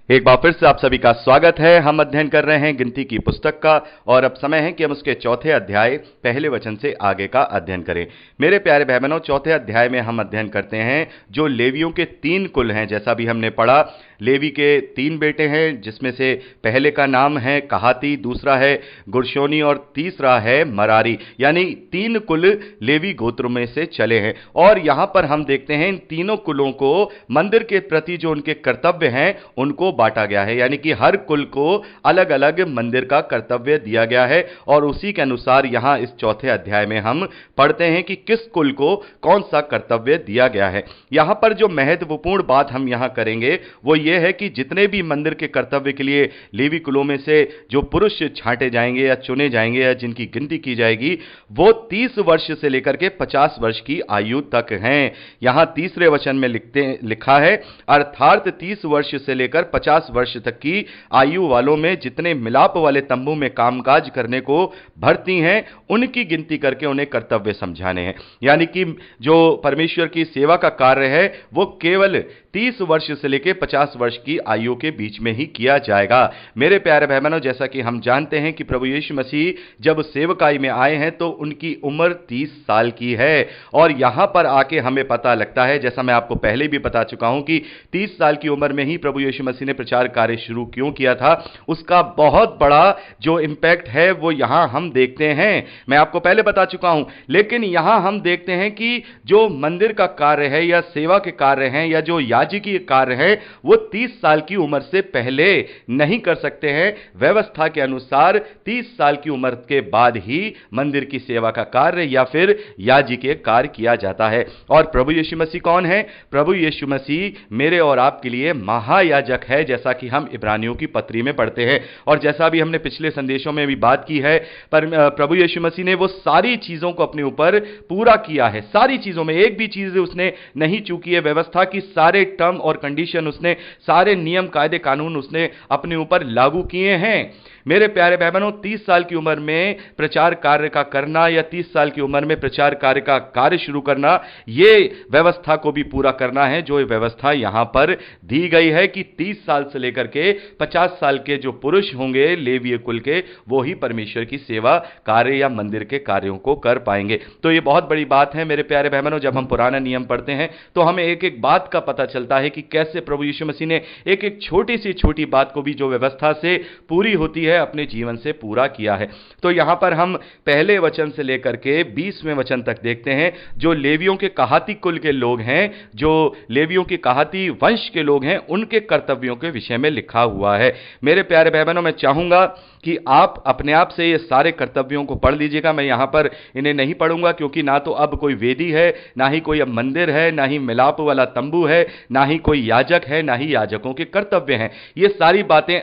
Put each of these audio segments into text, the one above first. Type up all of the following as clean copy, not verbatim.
एक बार फिर से आप सभी का स्वागत है। हम अध्ययन कर रहे हैं गिनती की पुस्तक का और अब समय है कि हम उसके चौथे अध्याय पहले वचन से आगे का अध्ययन करें। मेरे प्यारे भाई बहनों, चौथे अध्याय में हम अध्ययन करते हैं जो लेवियों के 3 कुल हैं। जैसा भी हमने पढ़ा, लेवी के 3 बेटे हैं, जिसमें से पहले का नाम है कहाती, दूसरा है गुरशोनी और तीसरा है मरारी। यानी 3 कुल लेवी गोत्र में से चले हैं। और यहां पर हम देखते हैं इन तीनों कुलों को मंदिर के प्रति जो उनके कर्तव्य हैं उनको बांटा गया है। यानी कि हर कुल को अलग अलग मंदिर का कर्तव्य दिया गया है और उसी के अनुसार यहां इस चौथे अध्याय में हम पढ़ते हैं कि किस कुल को कौन सा कर्तव्य दिया गया है। यहां पर जो महत्वपूर्ण बात हम यहां करेंगे वो ये है कि जितने भी मंदिर के कर्तव्य के लिए लेवी कुलों में से जो पुरुष छांटे जाएंगे या चुने जाएंगे या जिनकी गिनती की जाएगी वो 30 वर्ष से लेकर के 50 वर्ष की आयु तक हैं। यहां तीसरे वचन में लिखा है, अर्थात 30 वर्ष से लेकर 50 वर्ष तक की आयु वालों में जितने मिलाप वाले तंबू में कामकाज करने को भर्ती हैं उनकी गिनती करके उन्हें कर्तव्य समझाने हैं। यानी कि जो परमेश्वर की सेवा का कार्य है वो केवल 30 वर्ष से लेकर 50 वर्ष की आयु के बीच में ही किया जाएगा। मेरे प्यारे भाई बहनों, जैसा कि हम जानते हैं कि प्रभु यीशु मसीह जब सेवकाई में आए हैं तो उनकी उम्र 30 साल की है और यहां पर आके हमें पता लगता है, जैसा मैं आपको पहले भी बता चुका हूं, कि 30 साल की उम्र में ही प्रभु यीशु मसीह ने प्रचार कार्य शुरू क्यों किया था। उसका बहुत बड़ा जो इंपैक्ट है वो यहां हम देखते हैं। मैं आपको पहले बता चुका हूं, लेकिन यहां हम देखते हैं कि जो मंदिर का कार्य है या सेवा के कार्य हैं या जो याजकीय कार्य है वो 30 साल की उम्र से पहले नहीं कर सकते हैं। व्यवस्था के अनुसार 30 साल की उम्र के बाद ही मंदिर की सेवा का कार्य या फिर याजकीय कार्य किया जाता है। और प्रभु यीशु मसीह कौन है? प्रभु यीशु मसीह मेरे और आपके लिए महायाजक है, जैसा कि हम इब्रानियों की पत्री में पढ़ते हैं। और जैसा भी हमने पिछले संदेशों में भी बात की है, पर प्रभु यीशु मसीह ने वो सारी चीजों को अपने ऊपर पूरा किया है। सारी चीजों में एक भी चीज उसने नहीं चूकी है। व्यवस्था की सारे टर्म और कंडीशन उसने, सारे नियम कायदे कानून उसने अपने ऊपर लागू किए हैं। मेरे प्यारे भाई बहनों, 30 साल की उम्र में प्रचार कार्य का करना या 30 साल की उम्र में प्रचार कार्य का कार्य शुरू करना, यह व्यवस्था को भी पूरा करना है जो व्यवस्था यहां पर दी गई है कि 30 साल से लेकर के 50 साल के जो पुरुष होंगे लेवीय कुल के, वो ही परमेश्वर की सेवा कार्य या मंदिर के कार्यों को कर पाएंगे। तो यह बहुत बड़ी बात है मेरे प्यारे भाई बहनों। जब हम पुराना नियम पढ़ते हैं तो हमें एक एक बात का पता चलता है कि कैसे प्रभु यीशु मसीह ने एक एक छोटी सी छोटी बात को भी जो व्यवस्था से पूरी होती है अपने जीवन से पूरा किया है। तो यहां पर हम पहले वचन से लेकर के 20वें वचन तक देखते हैं। जो लेवियों के कहाती कुल के लोग हैं, जो लेवियों के कहाती वंश के लोग हैं, उनके कर्तव्यों के विषय में लिखा हुआ है। मेरे प्यारे भाई बहनों, मैं चाहूंगा कि आप अपने आप से ये सारे कर्तव्यों को पढ़ लीजिएगा। मैं यहां पर इन्हें नहीं पढ़ूंगा क्योंकि ना तो अब कोई वेदी है, ना ही कोई अब मंदिर है, ना ही मिलाप वाला तंबू है, ना ही कोई याजक है, ना ही याजकों के कर्तव्य हैं। ये सारी बातें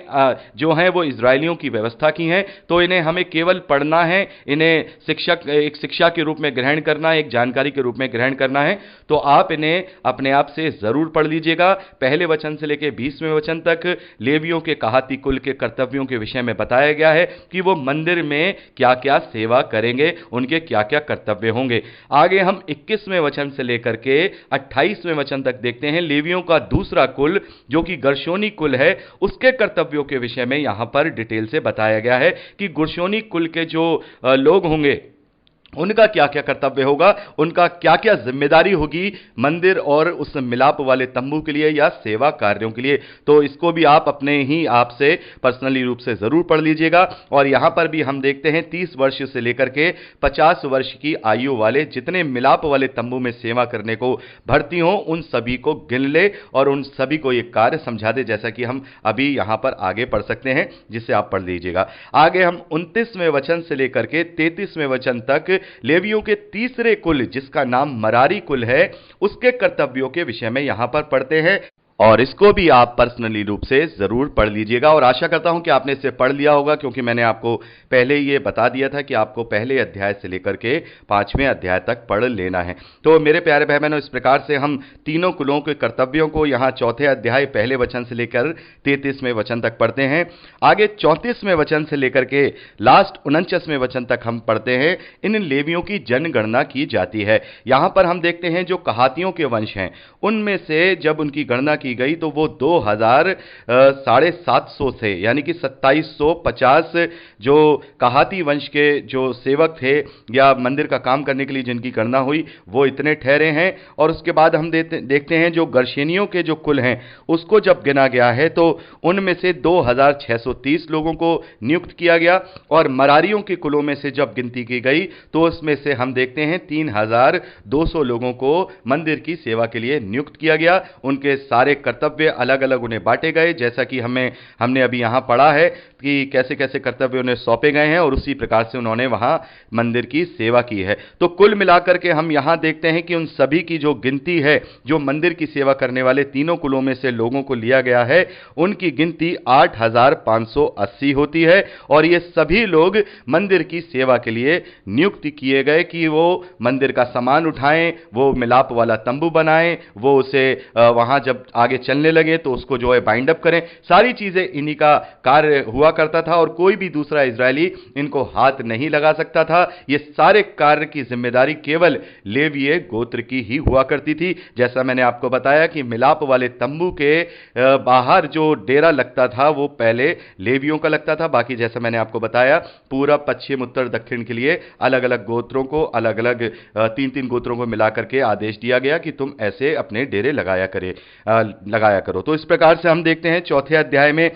जो हैं वो इजरायलियों की व्यवस्था की हैं। तो इन्हें हमें केवल पढ़ना है, इन्हें एक शिक्षा के रूप में ग्रहण करना है, एक जानकारी के रूप में ग्रहण करना है। तो आप इन्हें अपने आप से जरूर पढ़ लीजिएगा। पहले वचन से लेकर 20वें वचन तक लेवियों के कहाती कुल के कर्तव्यों के विषय में बताया गया है कि वो मंदिर में क्या क्या सेवा करेंगे, उनके क्या क्या कर्तव्य होंगे। आगे हम 21वें वचन से लेकर के 28वें वचन तक देखते हैं। लेवियों का दूसरा कुल जो कि गुरशोनी कुल है, उसके कर्तव्यों के विषय में यहां पर डिटेल से बताया गया है कि गुरशोनी कुल के जो लोग होंगे उनका क्या क्या कर्तव्य होगा, उनका क्या क्या जिम्मेदारी होगी मंदिर और उस मिलाप वाले तंबू के लिए या सेवा कार्यों के लिए। तो इसको भी आप अपने ही आप से पर्सनली रूप से जरूर पढ़ लीजिएगा। और यहां पर भी हम देखते हैं 30 वर्ष से लेकर के 50 वर्ष की आयु वाले जितने मिलाप वाले तंबू में सेवा करने को भर्ती हो उन सभी को गिन ले और उन सभी को यह कार्य समझा दे, जैसा कि हम अभी यहां पर आगे पढ़ सकते हैं, जिसे आप पढ़ लीजिएगा। आगे हम 29वें वचन से लेकर के 33वें वचन तक लेवियों के तीसरे कुल जिसका नाम मरारी कुल है, उसके कर्तव्यों के विषय में यहां पर पढ़ते हैं। और इसको भी आप पर्सनली रूप से जरूर पढ़ लीजिएगा। और आशा करता हूं कि आपने इसे पढ़ लिया होगा क्योंकि मैंने आपको पहले ये बता दिया था कि आपको पहले अध्याय से लेकर के 5वें अध्याय तक पढ़ लेना है। तो मेरे प्यारे भाई बहनों, इस प्रकार से हम तीनों कुलों के कर्तव्यों को यहां चौथे अध्याय पहले वचन से लेकर 33वें वचन तक पढ़ते हैं। आगे 34वें वचन से लेकर के लास्ट 49वें वचन तक हम पढ़ते हैं। इन लेवियों की जनगणना की जाती है। यहां पर हम देखते हैं जो कहातियों के वंश हैं उनमें से जब उनकी गणना की की गई तो वो 2750 से, यानी कि 2750 जो कहाती वंश के जो सेवक थे या मंदिर का काम करने के लिए जिनकी गणना हुई वो इतने ठहरे हैं। और उसके बाद हम देखते हैं जो गर्शेनियों के जो कुल हैं उसको जब गिना गया है तो उनमें से 2630 लोगों को नियुक्त किया गया, और मरारियों के कुलों में से जब गिनती की गई तो उसमें से हम देखते हैं 3200 लोगों को मंदिर की सेवा के लिए नियुक्त किया गया। उनके सारे कर्तव्य अलग अलग उन्हें बांटे गए, जैसा कि हमने अभी यहां पढ़ा है कि कैसे कैसे कर्तव्य उन्हें सौंपे गए हैं और उसी प्रकार से उन्होंने वहां मंदिर की सेवा की है। तो कुल मिलाकर के हम यहां देखते हैं कि उन सभी की जो गिनती है, जो मंदिर की सेवा करने वाले तीनों कुलों में से लोगों को लिया गया है, उनकी गिनती 8580 होती है। और ये सभी लोग मंदिर की सेवा के लिए नियुक्त किए गए कि वो मंदिर का सामान उठाएं, वो मिलाप वाला तंबू बनाएं, वो उसे वहां जब आगे चलने लगे तो उसको जो है बाइंड अप करें। सारी चीजें इन्हीं का कार्य हुआ करता था और कोई भी दूसरा इजरायली इनको हाथ नहीं लगा सकता था। ये सारे कार्य की जिम्मेदारी केवल लेवीय गोत्र की ही हुआ करती थी। जैसा मैंने आपको बताया कि मिलाप वाले तंबू के बाहर जो डेरा लगता था वो पहले लेवियों का लगता था, बाकी जैसा मैंने आपको बताया पूरब पश्चिम उत्तर दक्षिण के लिए अलग अलग गोत्रों को, अलग अलग 3-3 गोत्रों को मिलाकर के आदेश दिया गया कि तुम ऐसे अपने डेरे लगाया करो। तो इस प्रकार से हम देखते हैं चौथे अध्याय में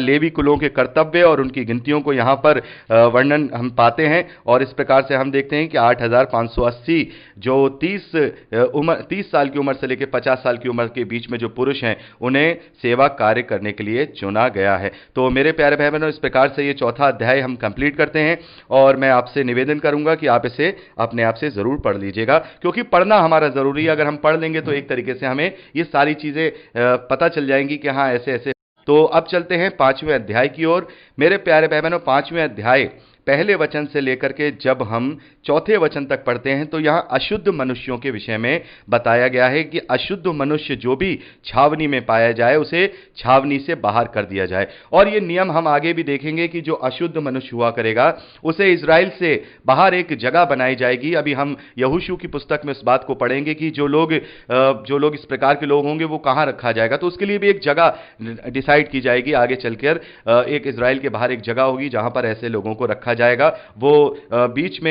लेवी कुलों के कर्तव्य और उनकी गिनतियों को यहां पर वर्णन हम पाते हैं। और इस प्रकार से हम देखते हैं कि 8580 जो 30 साल की उम्र से लेकर 50 साल की उम्र के बीच में जो पुरुष हैं उन्हें सेवा कार्य करने के लिए चुना गया है। तो मेरे प्यारे भाई बहनों, इस प्रकार से ये चौथा अध्याय हम कंप्लीट करते हैं और मैं आपसे निवेदन करूंगा कि आप इसे अपने आप से जरूर पढ़ लीजिएगा, क्योंकि पढ़ना हमारा जरूरी है। अगर हम पढ़ लेंगे तो एक तरीके से हमें ये सारी चीजें पता चल जाएंगी कि हाँ ऐसे ऐसे। तो अब चलते हैं 5वें अध्याय की ओर। मेरे प्यारे भाई बहनों, 5वें अध्याय पहले वचन से लेकर के जब हम चौथे वचन तक पढ़ते हैं तो यहां अशुद्ध मनुष्यों के विषय में बताया गया है कि अशुद्ध मनुष्य जो भी छावनी में पाया जाए उसे छावनी से बाहर कर दिया जाए। और ये नियम हम आगे भी देखेंगे कि जो अशुद्ध मनुष्य हुआ करेगा उसे इजराइल से बाहर एक जगह बनाई जाएगी। अभी हम यहोशू की पुस्तक में इस बात को पढ़ेंगे कि जो लोग इस प्रकार के लोग होंगे वो कहां रखा जाएगा, तो उसके लिए भी एक जगह डिसाइड की जाएगी। आगे चलकर एक इजराइल के बाहर एक जगह होगी जहां पर ऐसे लोगों को रखा जाएगा, वो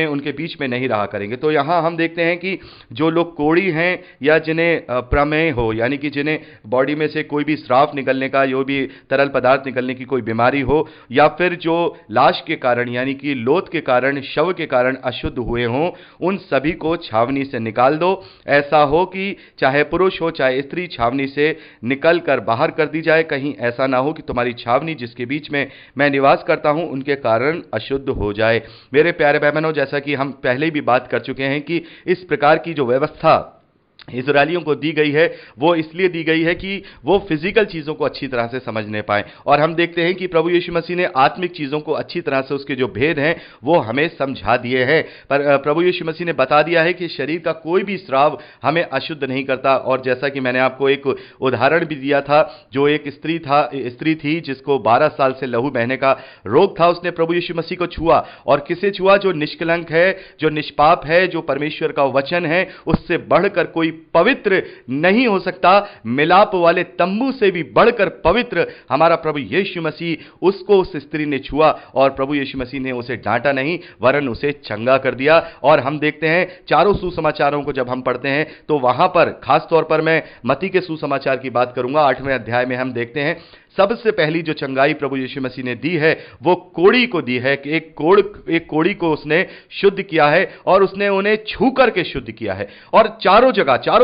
उनके बीच में नहीं रहा करेंगे। तो यहां हम देखते हैं कि जो लोग कोढ़ी हैं या जिन्हें प्रमेह हो, यानी कि जिन्हें बॉडी में से कोई भी श्राप निकलने का, जो भी तरल पदार्थ निकलने की कोई बीमारी हो, या फिर जो लाश के कारण यानी कि लोथ के कारण, शव के कारण अशुद्ध हुए हों, उन सभी को छावनी से निकाल दो। ऐसा हो कि चाहे पुरुष हो चाहे स्त्री, छावनी से निकल कर बाहर कर दी जाए। कहीं ऐसा ना हो कि तुम्हारी छावनी जिसके बीच में मैं निवास करता हूं उनके कारण अशुद्ध हो जाए। मेरे प्यारे भाई बहनों, जैसा कि हम पहले भी बात कर चुके हैं कि इस प्रकार की जो व्यवस्था इजरायलियों को दी गई है वो इसलिए दी गई है कि वो फिजिकल चीजों को अच्छी तरह से समझने पाए। और हम देखते हैं कि प्रभु यीशु मसीह ने आत्मिक चीजों को अच्छी तरह से, उसके जो भेद हैं वो हमें समझा दिए हैं। पर प्रभु यीशु मसीह ने बता दिया है कि शरीर का कोई भी स्राव हमें अशुद्ध नहीं करता। और जैसा कि मैंने आपको एक उदाहरण भी दिया था, जो एक स्त्री थी जिसको 12 साल से लहू बहने का रोग था, उसने प्रभु यीशु मसीह को छुआ। और किसे छुआ? जो निष्कलंक है, जो निष्पाप है, जो परमेश्वर का वचन है, उससे बढ़कर कोई पवित्र नहीं हो सकता। मिलाप वाले तंबू से भी बढ़कर पवित्र हमारा प्रभु यीशु मसीह, उसको उस स्त्री ने छुआ और प्रभु यीशु मसीह ने उसे डांटा नहीं वरन उसे चंगा कर दिया। और हम देखते हैं चारों सुसमाचारों को जब हम पढ़ते हैं तो वहां पर खास तौर पर मैं मत्ती के सुसमाचार की बात करूंगा। 8वें अध्याय में हम देखते हैं सबसे पहली जो चंगाई प्रभु यीशु मसीह ने दी है वो कोढ़ी को दी है कि एक कोढ़ी को उसने शुद्ध किया है और उसने उन्हें छू करके शुद्ध किया है। और चारों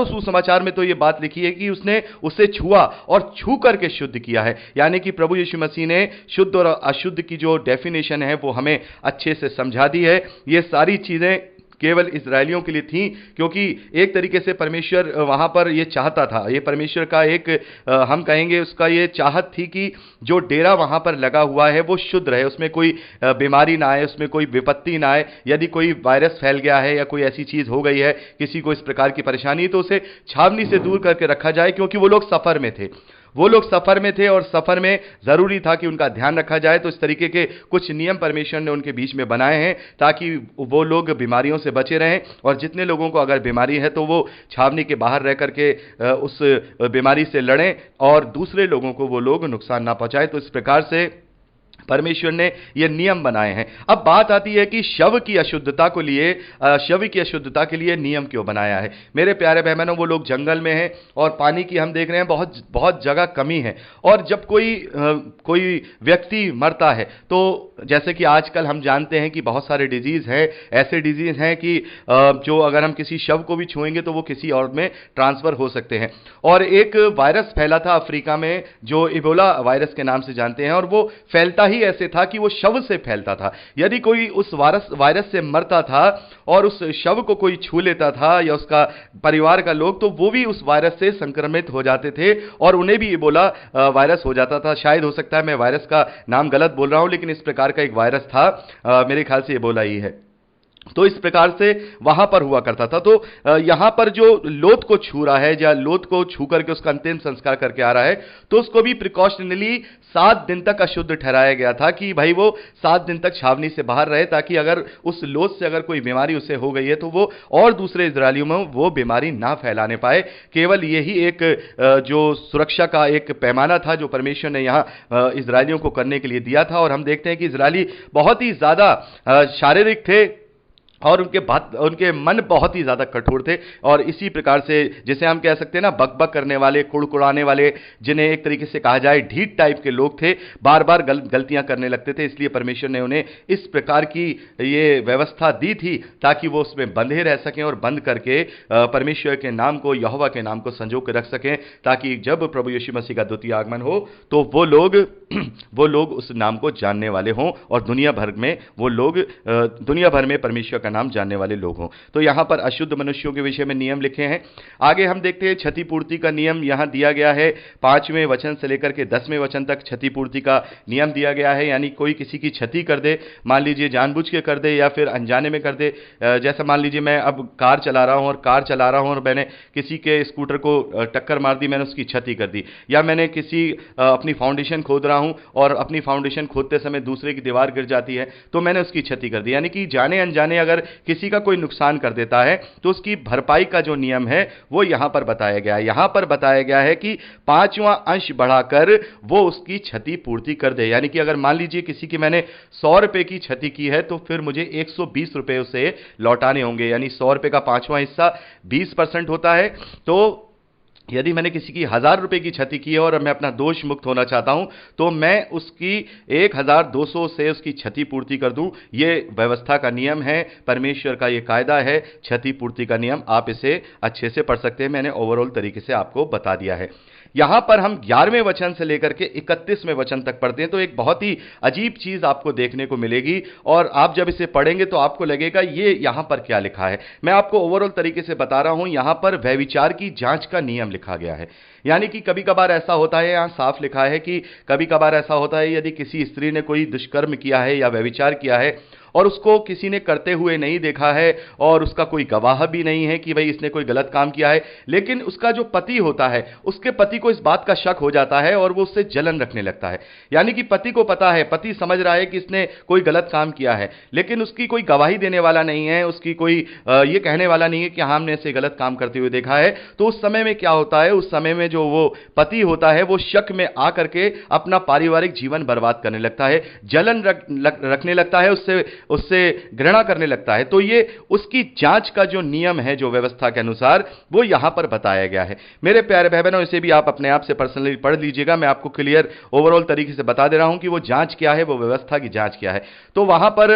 सुसमाचार में तो ये बात लिखी है कि उसने उसे छुआ और छू करके शुद्ध किया है। यानी कि प्रभु यीशु मसीह ने शुद्ध और अशुद्ध की जो डेफिनेशन है वो हमें अच्छे से समझा दी है। ये सारी चीजें केवल इजरायलियों के लिए थी, क्योंकि एक तरीके से परमेश्वर वहां पर यह चाहता था, ये परमेश्वर का एक हम कहेंगे उसका ये चाहत थी कि जो डेरा वहां पर लगा हुआ है वो शुद्ध रहे, उसमें कोई बीमारी ना आए, उसमें कोई विपत्ति ना आए। यदि कोई वायरस फैल गया है या कोई ऐसी चीज हो गई है, किसी को इस प्रकार की परेशानी, तो उसे छावनी से दूर करके रखा जाए, क्योंकि वो लोग सफर में थे। वो लोग सफर में थे और सफर में जरूरी था कि उनका ध्यान रखा जाए, तो इस तरीके के कुछ नियम परमेश्वर ने उनके बीच में बनाए हैं ताकि वो लोग बीमारियों से बचे रहें। और जितने लोगों को अगर बीमारी है तो वो छावनी के बाहर रह करके उस बीमारी से लड़ें और दूसरे लोगों को वो लोग नुकसान ना पहुंचाएं। तो इस प्रकार से परमेश्वर ने ये नियम बनाए हैं। अब बात आती है कि शव की अशुद्धता के लिए नियम क्यों बनाया है। मेरे प्यारे बहनों, वो लोग जंगल में हैं और पानी की हम देख रहे हैं बहुत बहुत जगह कमी है। और जब कोई व्यक्ति मरता है तो जैसे कि आजकल हम जानते हैं कि बहुत सारे डिजीज हैं, ऐसे डिजीज हैं कि जो अगर हम किसी शव को भी छुएंगे तो वो किसी और में ट्रांसफर हो सकते हैं। और एक वायरस फैला था अफ्रीका में जो इबोला वायरस के नाम से जानते हैं, और वो फैलता ही ऐसे था कि वो शव से फैलता था। यदि कोई उस वायरस से मरता था और उस शव को कोई छू लेता था या उसका परिवार का लोग, तो वो भी उस वायरस से संक्रमित हो जाते थे और उन्हें भी इबोला वायरस हो जाता था। शायद हो सकता है मैं वायरस का नाम गलत बोल रहा हूं, लेकिन इस प्रकार का एक वायरस था, मेरे ख्याल से इबोला ही है। तो इस प्रकार से वहां पर हुआ करता था। तो यहां पर जो लोथ को छू रहा है या लोथ को छू करके उसका अंतिम संस्कार करके आ रहा है, तो उसको भी प्रिकॉशनली 7 दिन तक अशुद्ध ठहराया गया था कि भाई वो 7 दिन तक छावनी से बाहर रहे, ताकि अगर उस लोथ से अगर कोई बीमारी उसे हो गई है तो वो और दूसरे इजरायलियों में वो बीमारी ना फैलाने पाए। केवल यही एक जो सुरक्षा का एक पैमाना था जो परमेश्वर ने यहां इजरायलियों को करने के लिए दिया था। और हम देखते हैं कि इजरायली बहुत ही ज्यादा शारीरिक थे और उनके मन बहुत ही ज्यादा कठोर थे। और इसी प्रकार से जिसे हम कह सकते हैं ना, बकबक करने वाले, कुड़कुड़ाने वाले, जिन्हें एक तरीके से कहा जाए ढीठ टाइप के लोग थे, बार बार गलतियां करने लगते थे। इसलिए परमेश्वर ने उन्हें इस प्रकार की ये व्यवस्था दी थी ताकि वो उसमें बंधे रह सकें और बंद करके परमेश्वर के नाम को, यहोवा के नाम को संजो के रख सकें, ताकि जब प्रभु यीशु मसीह का द्वितीय आगमन हो तो वो लोग उस नाम को जानने वाले हों और दुनिया भर में परमेश्वर का नाम जानने वाले लोग हों। तो यहां पर अशुद्ध मनुष्यों के विषय में नियम लिखे हैं। आगे हम देखते हैं क्षतिपूर्ति का नियम यहां दिया गया है। 5वें वचन से लेकर के 10वें वचन तक क्षतिपूर्ति का नियम दिया गया है। यानी कोई किसी की क्षति कर दे, मान लीजिए जानबूझ के कर दे या फिर अनजाने में कर दे। जैसा मान लीजिए मैं अब कार चला रहा हूं और मैंने किसी के स्कूटर को टक्कर मार दी, मैंने उसकी क्षति कर दी। या मैंने अपनी फाउंडेशन खोद रहा हूं और अपनी फाउंडेशन खोदते समय दूसरे की दीवार गिर जाती है तो मैंने उसकी क्षति कर दी। यानी कि जाने अनजाने अगर किसी का कोई नुकसान कर देता है तो उसकी भरपाई का जो नियम है वो यहां पर बताया गया है। यहां पर बताया गया है कि 5वां अंश बढ़ाकर वो उसकी क्षति पूर्ति कर दे। यानी कि अगर मान लीजिए किसी की मैंने 100 रुपए की क्षति की है तो फिर मुझे 120 रुपए उसे लौटाने होंगे। यानी 100 रुपए का 5वां हिस्सा 20% होता है। तो यदि मैंने किसी की 1000 रुपए की क्षति की है और मैं अपना दोष मुक्त होना चाहता हूं तो मैं उसकी 1200 से उसकी क्षति पूर्ति कर दूं। यह व्यवस्था का नियम है, परमेश्वर का यह कायदा है, क्षति पूर्ति का नियम। आप इसे अच्छे से पढ़ सकते हैं, मैंने ओवरऑल तरीके से आपको बता दिया है। यहां पर हम 11वें वचन से लेकर के 31वें वचन तक पढ़ते हैं तो एक बहुत ही अजीब चीज आपको देखने को मिलेगी और आप जब इसे पढ़ेंगे तो आपको लगेगा ये यहां पर क्या लिखा है। मैं आपको ओवरऑल तरीके से बता रहा हूं। यहां पर व्यभिचार की जांच का नियम लिखा गया है। यानी कि कभी कभार ऐसा होता है, यहां साफ लिखा है कि कभी कभार ऐसा होता है यदि किसी स्त्री ने कोई दुष्कर्म किया है या व्यभिचार किया है और उसको किसी ने करते हुए नहीं देखा है और उसका कोई गवाह भी नहीं है कि भाई इसने कोई गलत काम किया है, लेकिन उसका जो पति होता है उसके पति को इस बात का शक हो जाता है और वो उससे जलन रखने लगता है। यानी कि पति को पता है, पति समझ रहा है कि इसने कोई गलत काम किया है, लेकिन उसकी कोई गवाही देने वाला नहीं है, उसकी कोई ये कहने वाला नहीं है कि हाँ हमने इसे गलत काम करते हुए देखा है। तो उस समय में क्या होता है, उस समय में जो वो पति होता है वो शक में आकर के अपना पारिवारिक जीवन बर्बाद करने लगता है, जलन रखने लगता है, उससे घृणा करने लगता है। तो ये उसकी जांच का जो नियम है, जो व्यवस्था के अनुसार, वो यहां पर बताया गया है। मेरे प्यारे भाई बहनों, इसे भी आप अपने आप से पर्सनली पढ़ लीजिएगा। मैं आपको क्लियर ओवरऑल तरीके से बता दे रहा हूं कि वो जांच क्या है, वो व्यवस्था की जांच क्या है। तो वहां पर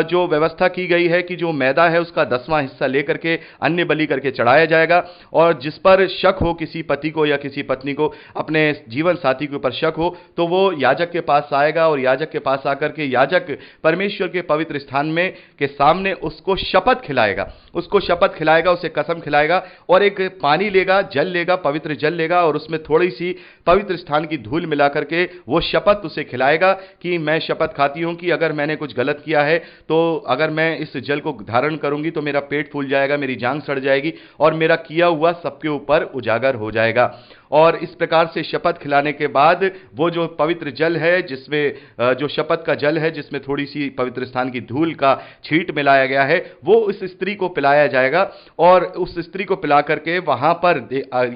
जो व्यवस्था की गई है कि जो मैदा है उसका 10वां हिस्सा लेकर के अन्य बलि करके चढ़ाया जाएगा और जिस पर शक हो, किसी पति को या किसी पत्नी को, अपने जीवन साथी के ऊपर शक हो, तो वो याजक के पास आएगा और याजक के पास आकर के याजक परमेश्वर के पवित्र स्थान में के सामने उसको शपथ खिलाएगा, उसे कसम खिलाएगा और एक पानी लेगा, जल लेगा, पवित्र जल लेगा और उसमें थोड़ी सी पवित्र स्थान की धूल मिला करके वो शपथ उसे खिलाएगा कि मैं शपथ खाती हूं कि अगर मैंने कुछ गलत किया है तो अगर मैं इस जल को धारण करूंगी तो मेरा पेट फूल जाएगा, मेरी जांघ सड़ जाएगी और मेरा किया हुआ सबके ऊपर उजागर हो जाएगा। और इस प्रकार से शपथ खिलाने के बाद वो जो पवित्र जल है, जिसमें जो शपथ का जल है, जिसमें थोड़ी सी पवित्र स्थान की धूल का छींट मिलाया गया है, वो उस स्त्री को पिलाया जाएगा। और उस स्त्री को पिला करके वहां पर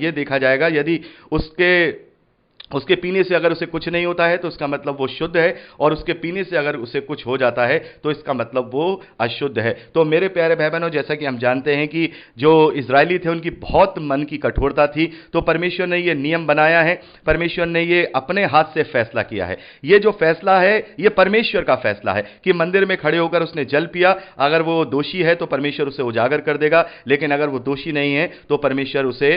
यह देखा जाएगा, यदि उसके पीने से अगर उसे कुछ नहीं होता है तो इसका मतलब वो शुद्ध है, और उसके पीने से अगर उसे कुछ हो जाता है तो इसका मतलब वो अशुद्ध है। तो मेरे प्यारे भाई बहनों, जैसा कि हम जानते हैं कि जो इजरायली थे उनकी बहुत मन की कठोरता थी, तो परमेश्वर ने ये नियम बनाया है, परमेश्वर ने ये अपने हाथ से फैसला किया है। ये जो फैसला है ये परमेश्वर का फैसला है कि मंदिर में खड़े होकर उसने जल पिया, अगर वो दोषी है तो परमेश्वर उसे उजागर कर देगा, लेकिन अगर वो दोषी नहीं है तो परमेश्वर उसे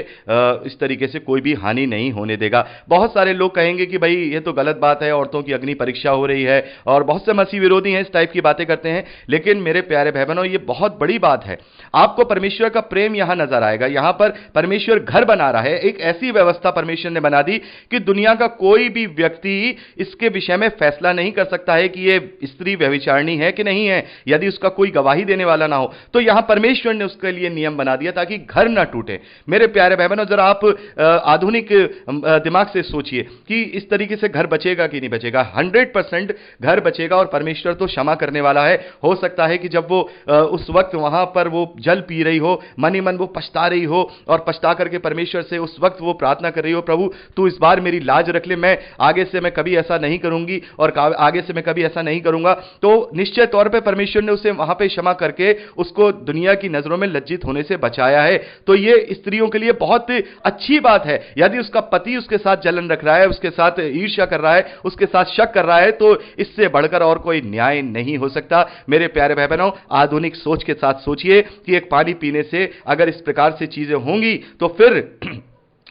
इस तरीके से कोई भी हानि नहीं होने देगा। बहुत सारे लोग कहेंगे कि भाई ये तो गलत बात है, औरतों की अग्नि परीक्षा हो रही है, और बहुत से मसीह विरोधी हैं, इस टाइप की बातें करते हैं। लेकिन मेरे प्यारे भाई बहनों, ये बहुत बड़ी बात है। आपको परमेश्वर का प्रेम यहां नजर आएगा। यहां पर परमेश्वर घर बना रहा है, एक ऐसी व्यवस्था परमेश्वर ने बना दी कि दुनिया का कोई भी व्यक्ति इसके विषय में फैसला नहीं कर सकता है कि ये स्त्री व्यभिचारिणी है कि नहीं है, यदि उसका कोई गवाही देने वाला ना हो। तो यहां परमेश्वर ने उसके लिए नियम बना दिया ताकि घर ना टूटे। मेरे प्यारे भाई बहनों, जरा आप आधुनिक दिमाग से सोचिए कि इस तरीके से घर बचेगा कि नहीं बचेगा। 100% घर बचेगा, और परमेश्वर तो क्षमा करने वाला है। हो सकता है कि जब वो उस वक्त वहां पर वो जल पी रही हो, मन ही मन वो पछता रही हो, और पछता करके परमेश्वर से उस वक्त वो प्रार्थना कर रही हो, प्रभु तू इस बार मेरी लाज रख ले, मैं आगे से मैं कभी ऐसा नहीं करूंगी, और आगे से मैं कभी ऐसा नहीं करूंगा। तो निश्चय तौर पर परमेश्वर ने उसे वहां पर क्षमा करके उसको दुनिया की नजरों में लज्जित होने से बचाया है। तो ये स्त्रियों के लिए बहुत अच्छी बात है। यदि उसका पति उसके साथ जलन रख रहा है, उसके साथ ईर्ष्या कर रहा है, उसके साथ शक कर रहा है, तो इससे बढ़कर और कोई न्याय नहीं हो सकता। मेरे प्यारे भाई बहनों, आधुनिक सोच के साथ सोचिए कि एक पानी पीने से अगर इस प्रकार से चीजें होंगी, तो फिर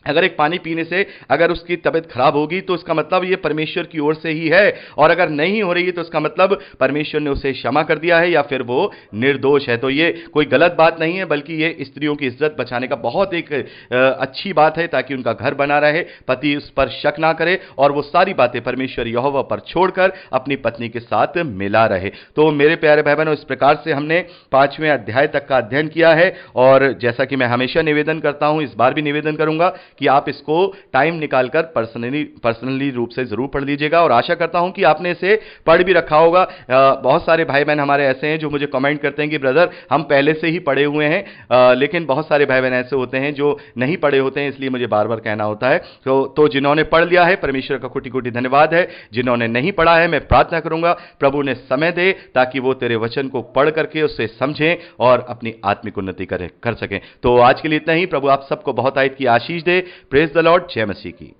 अगर एक पानी पीने से अगर उसकी तबीयत खराब होगी तो इसका मतलब ये परमेश्वर की ओर से ही है, और अगर नहीं हो रही है तो इसका मतलब परमेश्वर ने उसे क्षमा कर दिया है या फिर वो निर्दोष है। तो ये कोई गलत बात नहीं है, बल्कि ये स्त्रियों की इज्जत बचाने का बहुत एक अच्छी बात है, ताकि उनका घर बना रहे, पति उस पर शक ना करे, और वो सारी बातें परमेश्वर यहोवा पर छोड़कर अपनी पत्नी के साथ मिला रहे। तो मेरे प्यारे भाई बहनों, इस प्रकार से हमने 5वें अध्याय तक का अध्ययन किया है, और जैसा कि मैं हमेशा निवेदन करता हूं, इस बार भी निवेदन करूंगा कि आप इसको टाइम निकालकर पर्सनली रूप से जरूर पढ़ लीजिएगा, और आशा करता हूं कि आपने इसे पढ़ भी रखा होगा। बहुत सारे भाई बहन हमारे ऐसे हैं जो मुझे कमेंट करते हैं कि ब्रदर हम पहले से ही पढ़े हुए हैं, लेकिन बहुत सारे भाई बहन ऐसे होते हैं जो नहीं पढ़े होते हैं, इसलिए मुझे बार बार कहना होता है। तो जिन्होंने पढ़ लिया है, परमेश्वर का कोटि कोटि धन्यवाद है। जिन्होंने नहीं पढ़ा है, मैं प्रार्थना करूंगा प्रभु ने समय दे ताकि वो तेरे वचन को पढ़ करके उससे समझें और अपनी आत्मिक उन्नति कर सकें। तो आज के लिए इतना ही। प्रभु आप सबको बहुत आयत की आशीष दे। Praise the lord. जय मसीह की।